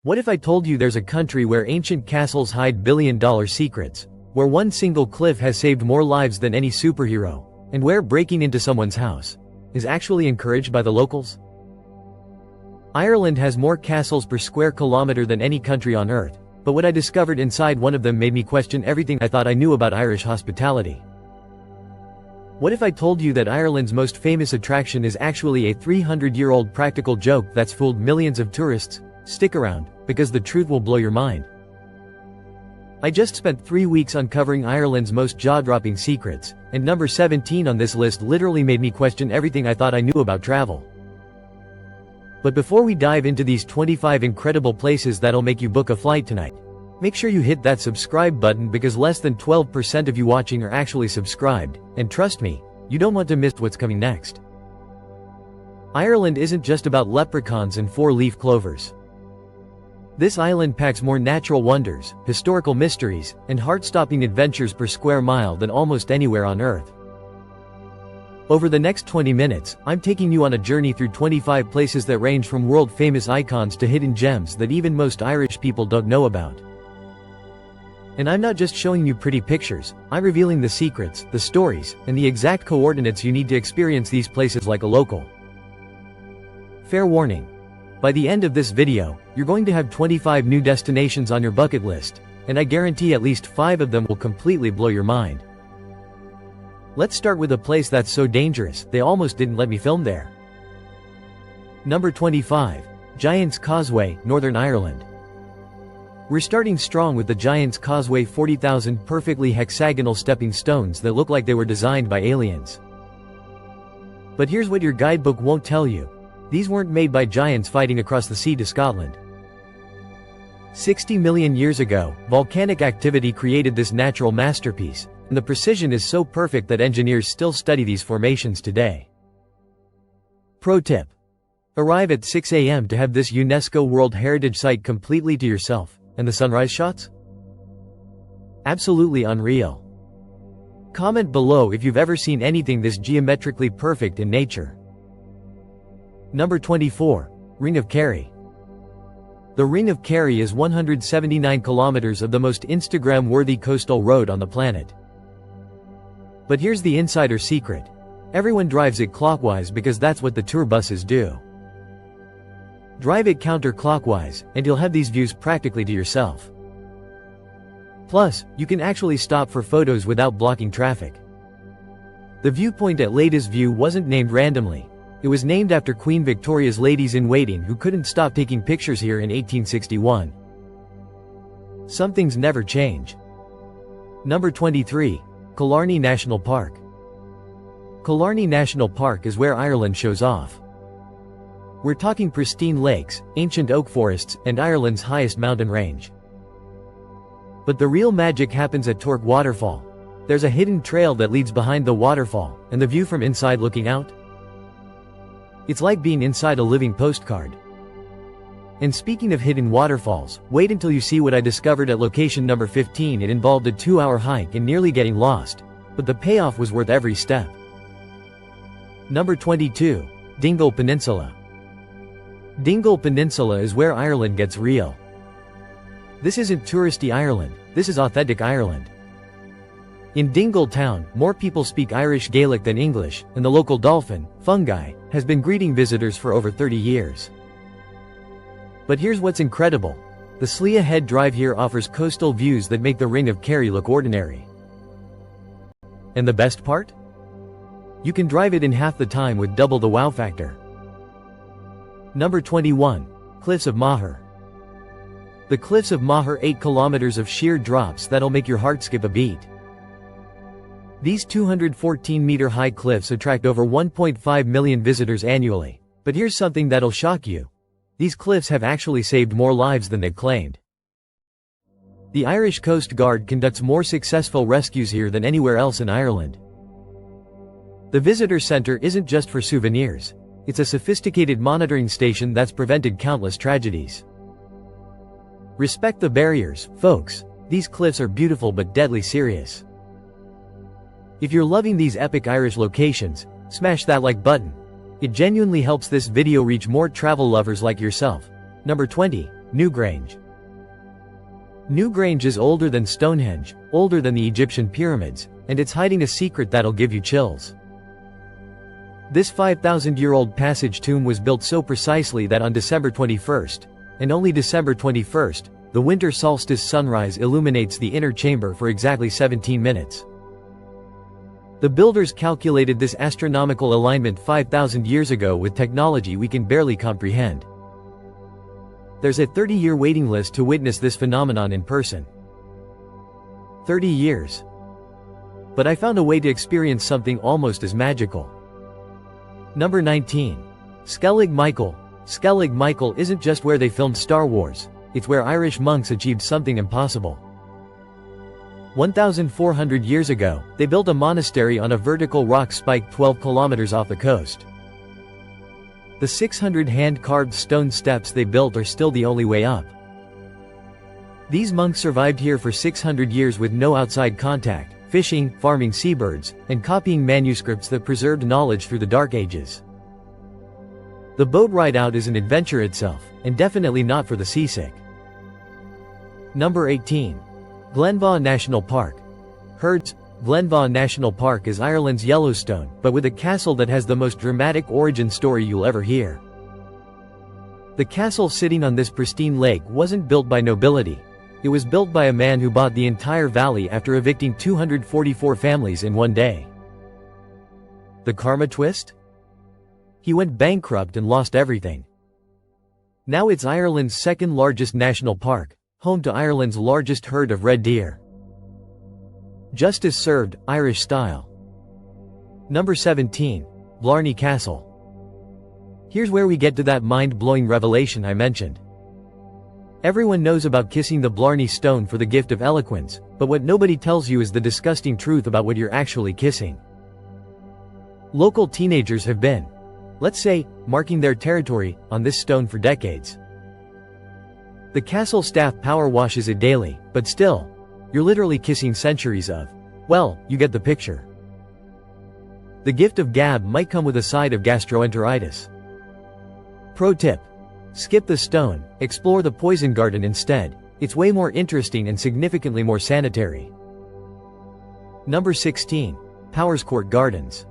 What if I told you there's a country where ancient castles hide billion-dollar secrets, where one single cliff has saved more lives than any superhero, and where breaking into someone's house is actually encouraged by the locals? Ireland has more castles per square kilometre than any country on earth, but what I discovered inside one of them made me question everything I thought I knew about Irish hospitality. What if I told you that Ireland's most famous attraction is actually a 300-year-old practical joke that's fooled millions of tourists? Stick around, because the truth will blow your mind. I just spent 3 weeks uncovering Ireland's most jaw-dropping secrets, and number 17 on this list literally made me question everything I thought I knew about travel. But before we dive into these 25 incredible places that'll make you book a flight tonight, make sure you hit that subscribe button because less than 12% of you watching are actually subscribed, and trust me, you don't want to miss what's coming next. Ireland isn't just about leprechauns and four-leaf clovers. This island packs more natural wonders, historical mysteries, and heart-stopping adventures per square mile than almost anywhere on Earth. Over the next 20 minutes, I'm taking you on a journey through 25 places that range from world-famous icons to hidden gems that even most Irish people don't know about. And I'm not just showing you pretty pictures, I'm revealing the secrets, the stories, and the exact coordinates you need to experience these places like a local. Fair warning. By the end of this video, you're going to have 25 new destinations on your bucket list, and I guarantee at least 5 of them will completely blow your mind. Let's start with a place that's so dangerous, they almost didn't let me film there. Number 25. Giant's Causeway, Northern Ireland. We're starting strong with the Giant's Causeway, 40,000 perfectly hexagonal stepping stones that look like they were designed by aliens. But here's what your guidebook won't tell you. These weren't made by giants fighting across the sea to Scotland. 60 million years ago, volcanic activity created this natural masterpiece, and the precision is so perfect that engineers still study these formations today. Pro tip. Arrive at 6 a.m. to have this UNESCO World Heritage Site completely to yourself, and the sunrise shots? Absolutely unreal. Comment below if you've ever seen anything this geometrically perfect in nature. Number 24. Ring of Kerry. The Ring of Kerry is 179 kilometers of the most Instagram-worthy coastal road on the planet. But here's the insider secret. Everyone drives it clockwise because that's what the tour buses do. Drive it counterclockwise, and you'll have these views practically to yourself. Plus, you can actually stop for photos without blocking traffic. The viewpoint at Ladies View wasn't named randomly. It was named after Queen Victoria's ladies-in-waiting who couldn't stop taking pictures here in 1861. Some things never change. Number 23. Killarney National Park. Killarney National Park is where Ireland shows off. We're talking pristine lakes, ancient oak forests, and Ireland's highest mountain range. But the real magic happens at Torc Waterfall. There's a hidden trail that leads behind the waterfall, and the view from inside looking out? It's like being inside a living postcard. And speaking of hidden waterfalls, wait until you see what I discovered at location number 15. It involved a 2-hour hike and nearly getting lost, but the payoff was worth every step. Number 22. Dingle Peninsula. Dingle Peninsula is where Ireland gets real. This isn't touristy Ireland, this is authentic Ireland. In Dingle town, more people speak Irish Gaelic than English, and the local dolphin, Fungi, has been greeting visitors for over 30 years. But here's what's incredible. The Sliabh Head Drive here offers coastal views that make the Ring of Kerry look ordinary. And the best part? You can drive it in half the time with double the wow factor. Number 21. Cliffs of Moher. The Cliffs of Moher, 8 kilometers of sheer drops that'll make your heart skip a beat. These 214-meter-high cliffs attract over 1.5 million visitors annually. But here's something that'll shock you. These cliffs have actually saved more lives than they've claimed. The Irish Coast Guard conducts more successful rescues here than anywhere else in Ireland. The visitor center isn't just for souvenirs. It's a sophisticated monitoring station that's prevented countless tragedies. Respect the barriers, folks. These cliffs are beautiful but deadly serious. If you're loving these epic Irish locations, smash that like button. It genuinely helps this video reach more travel lovers like yourself. Number 20. Newgrange. Newgrange is older than Stonehenge, older than the Egyptian pyramids, and it's hiding a secret that'll give you chills. This 5,000-year-old passage tomb was built so precisely that on December 21st, and only December 21st, the winter solstice sunrise illuminates the inner chamber for exactly 17 minutes. The builders calculated this astronomical alignment 5,000 years ago with technology we can barely comprehend. There's a 30-year waiting list to witness this phenomenon in person. 30 years. But I found a way to experience something almost as magical. Number 19. Skellig Michael. Skellig Michael isn't just where they filmed Star Wars, it's where Irish monks achieved something impossible. 1,400 years ago, they built a monastery on a vertical rock spike 12 kilometers off the coast. The 600 hand-carved stone steps they built are still the only way up. These monks survived here for 600 years with no outside contact, fishing, farming seabirds, and copying manuscripts that preserved knowledge through the Dark Ages. The boat ride out is an adventure itself, and definitely not for the seasick. Number 18. Glenveagh National Park. Herds. Glenveagh National Park is Ireland's Yellowstone, but with a castle that has the most dramatic origin story you'll ever hear. The castle sitting on this pristine lake wasn't built by nobility. It was built by a man who bought the entire valley after evicting 244 families in one day. The karma twist? He went bankrupt and lost everything. Now it's Ireland's second largest national park, home to Ireland's largest herd of red deer. Justice served, Irish style. Number 17. Blarney Castle. Here's where we get to that mind-blowing revelation I mentioned. Everyone knows about kissing the Blarney Stone for the gift of eloquence, but what nobody tells you is the disgusting truth about what you're actually kissing. Local teenagers have been, let's say, marking their territory on this stone for decades. The castle staff power washes it daily, but still, you're literally kissing centuries of, well, you get the picture. The gift of gab might come with a side of gastroenteritis. Pro tip: skip the stone, explore the poison garden instead. It's way more interesting and significantly more sanitary. Number 16. Powerscourt Gardens.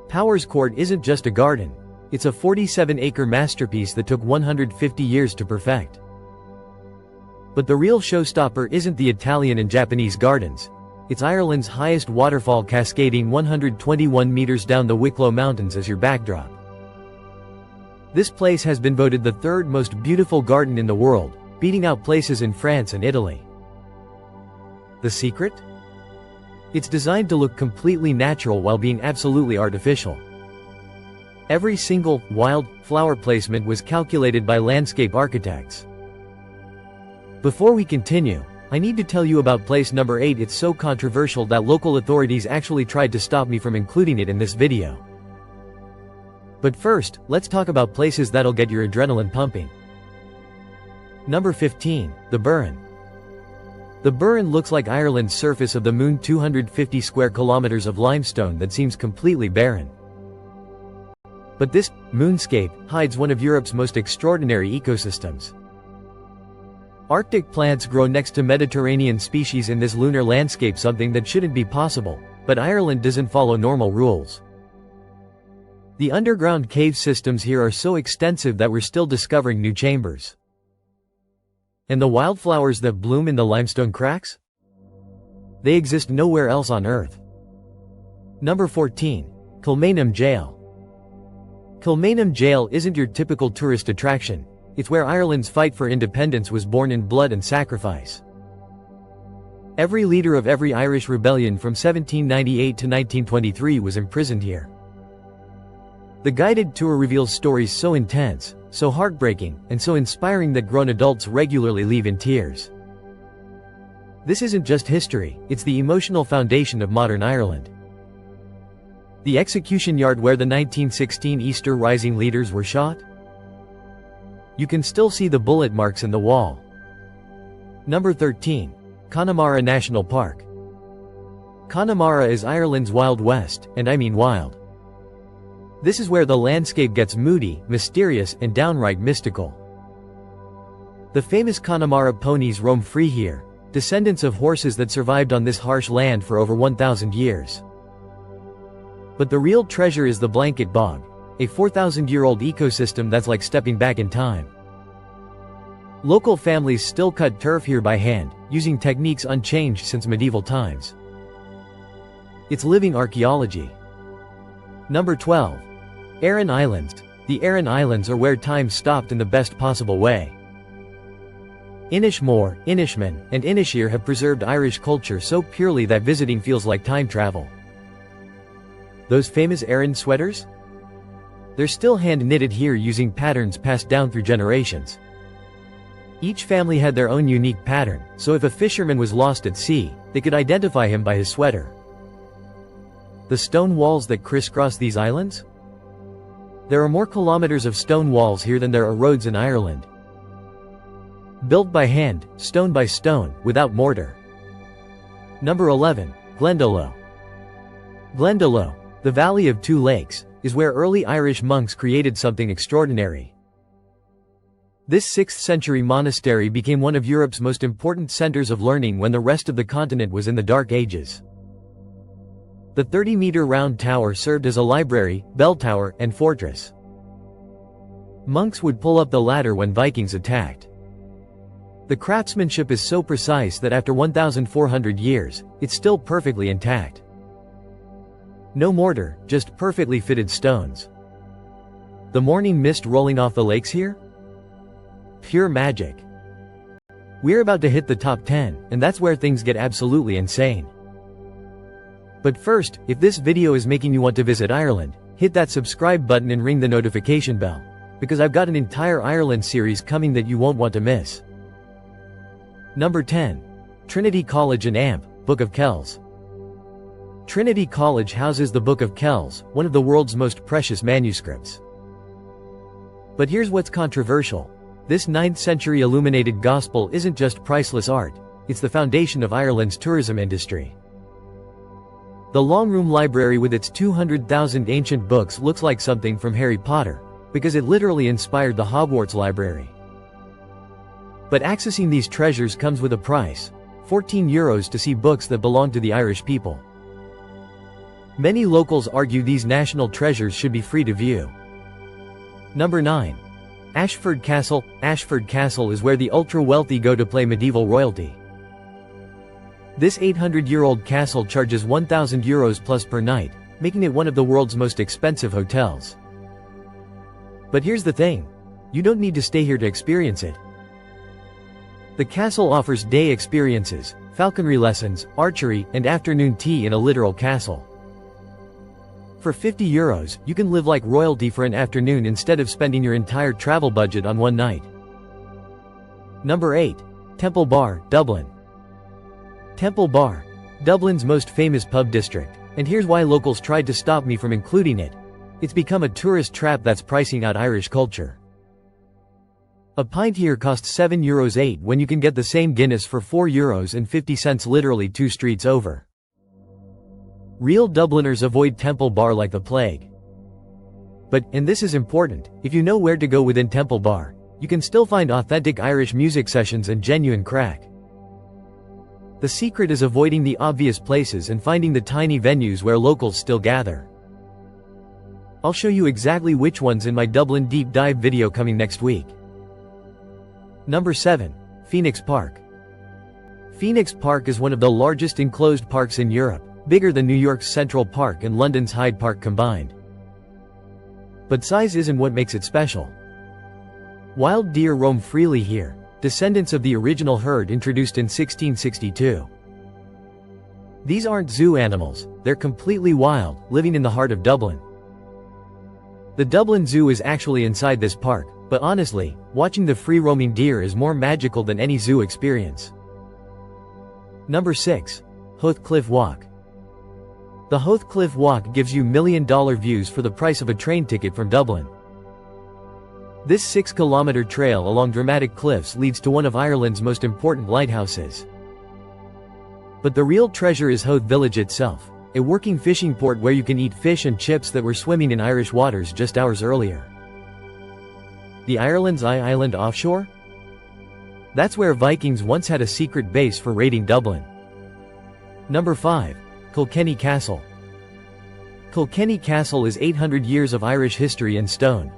Powerscourt isn't just a garden, it's a 47-acre masterpiece that took 150 years to perfect. But the real showstopper isn't the Italian and Japanese gardens. It's Ireland's highest waterfall cascading 121 meters down the Wicklow Mountains as your backdrop. This place has been voted the third most beautiful garden in the world, beating out places in France and Italy. The secret? It's designed to look completely natural while being absolutely artificial. Every single, wild, flower placement was calculated by landscape architects. Before we continue, I need to tell you about place number 8. It's so controversial that local authorities actually tried to stop me from including it in this video. But first, let's talk about places that'll get your adrenaline pumping. Number 15, the Burren. The Burren looks like Ireland's surface of the moon, 250 square kilometers of limestone that seems completely barren. But this moonscape hides one of Europe's most extraordinary ecosystems. Arctic plants grow next to Mediterranean species in this lunar landscape, something that shouldn't be possible, but Ireland doesn't follow normal rules. The underground cave systems here are so extensive that we're still discovering new chambers. And the wildflowers that bloom in the limestone cracks? They exist nowhere else on Earth. Number 14. Kilmainham Jail. Kilmainham Jail isn't your typical tourist attraction. It's where Ireland's fight for independence was born in blood and sacrifice. Every leader of every Irish rebellion from 1798 to 1923 was imprisoned here. The guided tour reveals stories so intense, so heartbreaking, and so inspiring that grown adults regularly leave in tears. This isn't just history, it's the emotional foundation of modern Ireland. The execution yard where the 1916 Easter Rising leaders were shot? You can still see the bullet marks in the wall. Number 13. Connemara National Park. Connemara is Ireland's Wild West, and I mean wild. This is where the landscape gets moody, mysterious, and downright mystical. The famous Connemara ponies roam free here, descendants of horses that survived on this harsh land for over 1,000 years. But the real treasure is the Blanket Bog, a 4,000-year-old ecosystem that's like stepping back in time. Local families still cut turf here by hand, using techniques unchanged since medieval times. It's living archaeology. Number 12. Aran Islands. The Aran Islands are where time stopped in the best possible way. Inishmore, Inishman, and Inisheer have preserved Irish culture so purely that visiting feels like time travel. Those famous Aran sweaters? They're still hand-knitted here using patterns passed down through generations. Each family had their own unique pattern, so if a fisherman was lost at sea, they could identify him by his sweater. The stone walls that crisscross these islands? There are more kilometers of stone walls here than there are roads in Ireland. Built by hand, stone by stone, without mortar. Number 11. Glendalough. Glendalough, the Valley of Two Lakes, is where early Irish monks created something extraordinary. This 6th-century monastery became one of Europe's most important centers of learning when the rest of the continent was in the Dark Ages. The 30-meter round tower served as a library, bell tower, and fortress. Monks would pull up the ladder when Vikings attacked. The craftsmanship is so precise that after 1,400 years, it's still perfectly intact. No mortar, just perfectly fitted stones. The morning mist rolling off the lakes here? Pure magic. We're about to hit the top 10, and that's where things get absolutely insane. But first, if this video is making you want to visit Ireland, hit that subscribe button and ring the notification bell, because I've got an entire Ireland series coming that you won't want to miss. Number 10. Trinity College and Amp, Book of Kells. Trinity College houses the Book of Kells, one of the world's most precious manuscripts. But here's what's controversial. This 9th-century illuminated gospel isn't just priceless art, it's the foundation of Ireland's tourism industry. The Longroom Library with its 200,000 ancient books looks like something from Harry Potter, because it literally inspired the Hogwarts Library. But accessing these treasures comes with a price, €14 to see books that belong to the Irish people. Many locals argue these national treasures should be free to view. Number 9. Ashford Castle. Ashford Castle is where the ultra-wealthy go to play medieval royalty. This 800-year-old castle charges €1,000 plus per night, making it one of the world's most expensive hotels. But here's the thing. You don't need to stay here to experience it. The castle offers day experiences, falconry lessons, archery, and afternoon tea in a literal castle. For €50, you can live like royalty for an afternoon instead of spending your entire travel budget on one night. Number 8. Temple Bar, Dublin. Temple Bar, Dublin's most famous pub district, and here's why locals tried to stop me from including it. It's become a tourist trap that's pricing out Irish culture. A pint here costs €7.08 when you can get the same Guinness for €4.50 literally 2 streets over. Real Dubliners avoid Temple Bar like the plague. But, and this is important, if you know where to go within Temple Bar, you can still find authentic Irish music sessions and genuine crack. The secret is avoiding the obvious places and finding the tiny venues where locals still gather. I'll show you exactly which ones in my Dublin deep dive video coming next week. Number 7. Phoenix Park. Phoenix Park is one of the largest enclosed parks in Europe, bigger than New York's Central Park and London's Hyde Park combined. But size isn't what makes it special. Wild deer roam freely here, descendants of the original herd introduced in 1662. These aren't zoo animals, they're completely wild, living in the heart of Dublin. The Dublin Zoo is actually inside this park, but honestly, watching the free-roaming deer is more magical than any zoo experience. Number 6. Howth Cliff Walk. The Howth Cliff Walk gives you million-dollar views for the price of a train ticket from Dublin. This 6-kilometer trail along dramatic cliffs leads to one of Ireland's most important lighthouses. But the real treasure is Howth village itself, a working fishing port where you can eat fish and chips that were swimming in Irish waters just hours earlier. The Ireland's Island offshore? That's where Vikings once had a secret base for raiding Dublin. Number 5. Kilkenny Castle. Kilkenny Castle is 800 years of Irish history in stone.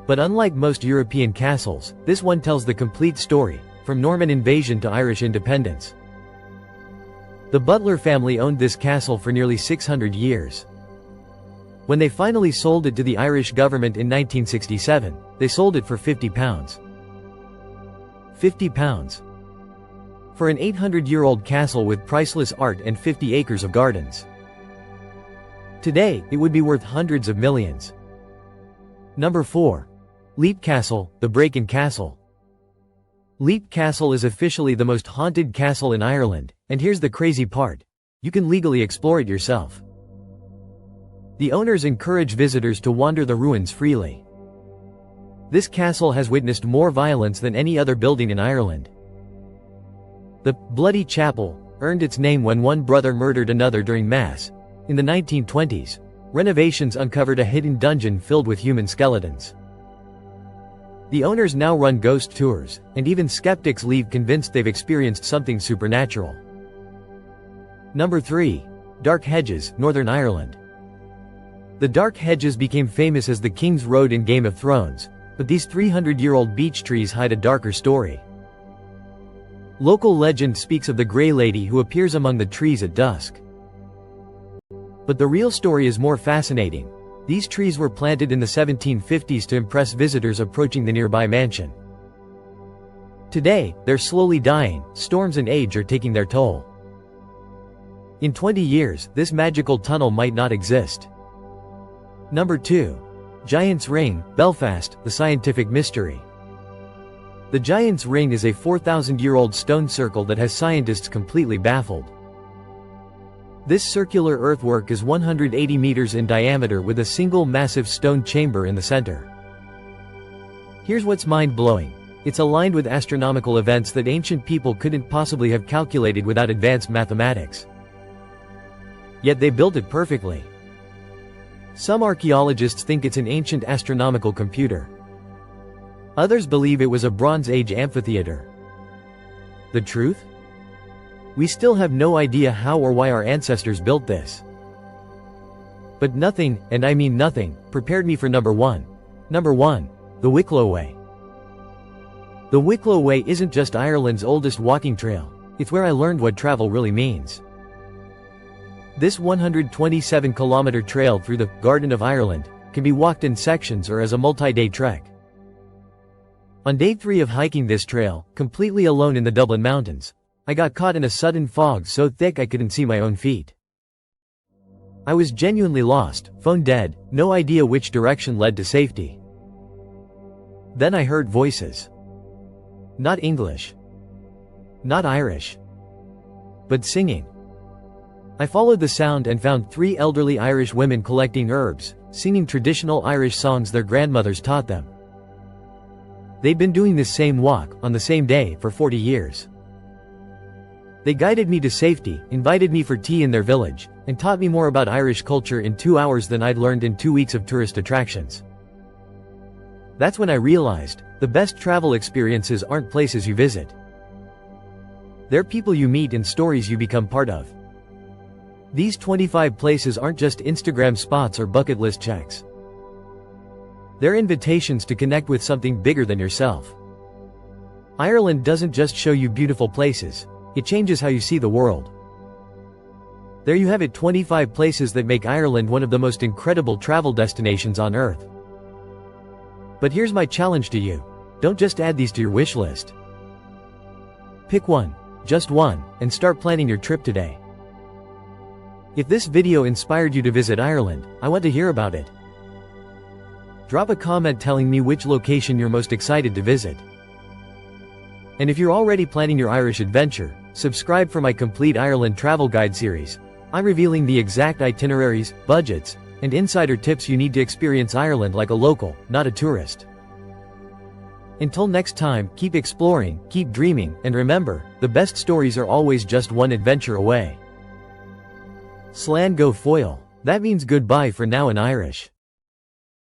But unlike most European castles, this one tells the complete story, from Norman invasion to Irish independence. The Butler family owned this castle for nearly 600 years. When they finally sold it to the Irish government in 1967, they sold it for £50. £50. For an 800-year-old castle with priceless art and 50 acres of gardens. Today, it would be worth hundreds of millions. Number 4. Leap Castle, the Brecon Castle. Leap Castle is officially the most haunted castle in Ireland, and here's the crazy part. You can legally explore it yourself. The owners encourage visitors to wander the ruins freely. This castle has witnessed more violence than any other building in Ireland. The Bloody Chapel earned its name when one brother murdered another during Mass. In the 1920s, renovations uncovered a hidden dungeon filled with human skeletons. The owners now run ghost tours, and even skeptics leave convinced they've experienced something supernatural. Number 3. Dark Hedges, Northern Ireland. The Dark Hedges became famous as the King's Road in Game of Thrones, but these 300-year-old beech trees hide a darker story. Local legend speaks of the Grey Lady who appears among the trees at dusk. But the real story is more fascinating. These trees were planted in the 1750s to impress visitors approaching the nearby mansion. Today, they're slowly dying, storms and age are taking their toll. In 20 years, this magical tunnel might not exist. Number 2. Giant's Ring, Belfast, the Scientific Mystery. The Giant's Ring is a 4,000-year-old stone circle that has scientists completely baffled. This circular earthwork is 180 meters in diameter with a single massive stone chamber in the center. Here's what's mind-blowing. It's aligned with astronomical events that ancient people couldn't possibly have calculated without advanced mathematics. Yet they built it perfectly. Some archaeologists think it's an ancient astronomical computer. Others believe it was a Bronze Age amphitheater. The truth? We still have no idea how or why our ancestors built this. But nothing, and I mean nothing, prepared me for number 1. Number 1. The Wicklow Way. The Wicklow Way isn't just Ireland's oldest walking trail, it's where I learned what travel really means. This 127-kilometer trail through the Garden of Ireland can be walked in sections or as a multi-day trek. On day 3 of hiking this trail, completely alone in the Dublin Mountains, I got caught in a sudden fog so thick I couldn't see my own feet. I was genuinely lost, phone dead, no idea which direction led to safety. Then I heard voices. Not English. Not Irish. But singing. I followed the sound and found 3 elderly Irish women collecting herbs, singing traditional Irish songs their grandmothers taught them. They'd been doing this same walk, on the same day, for 40 years. They guided me to safety, invited me for tea in their village, and taught me more about Irish culture in 2 hours than I'd learned in 2 weeks of tourist attractions. That's when I realized, the best travel experiences aren't places you visit. They're people you meet and stories you become part of. These 25 places aren't just Instagram spots or bucket list checks. They're invitations to connect with something bigger than yourself. Ireland doesn't just show you beautiful places, it changes how you see the world. There you have it, 25 places that make Ireland one of the most incredible travel destinations on earth. But here's my challenge to you. Don't just add these to your wish list. Pick one, just one, and start planning your trip today. If this video inspired you to visit Ireland, I want to hear about it. Drop a comment telling me which location you're most excited to visit. And if you're already planning your Irish adventure, subscribe for my complete Ireland travel guide series. I'm revealing the exact itineraries, budgets, and insider tips you need to experience Ireland like a local, not a tourist. Until next time, keep exploring, keep dreaming, and remember, the best stories are always just one adventure away. Slán go foil. That means goodbye for now in Irish.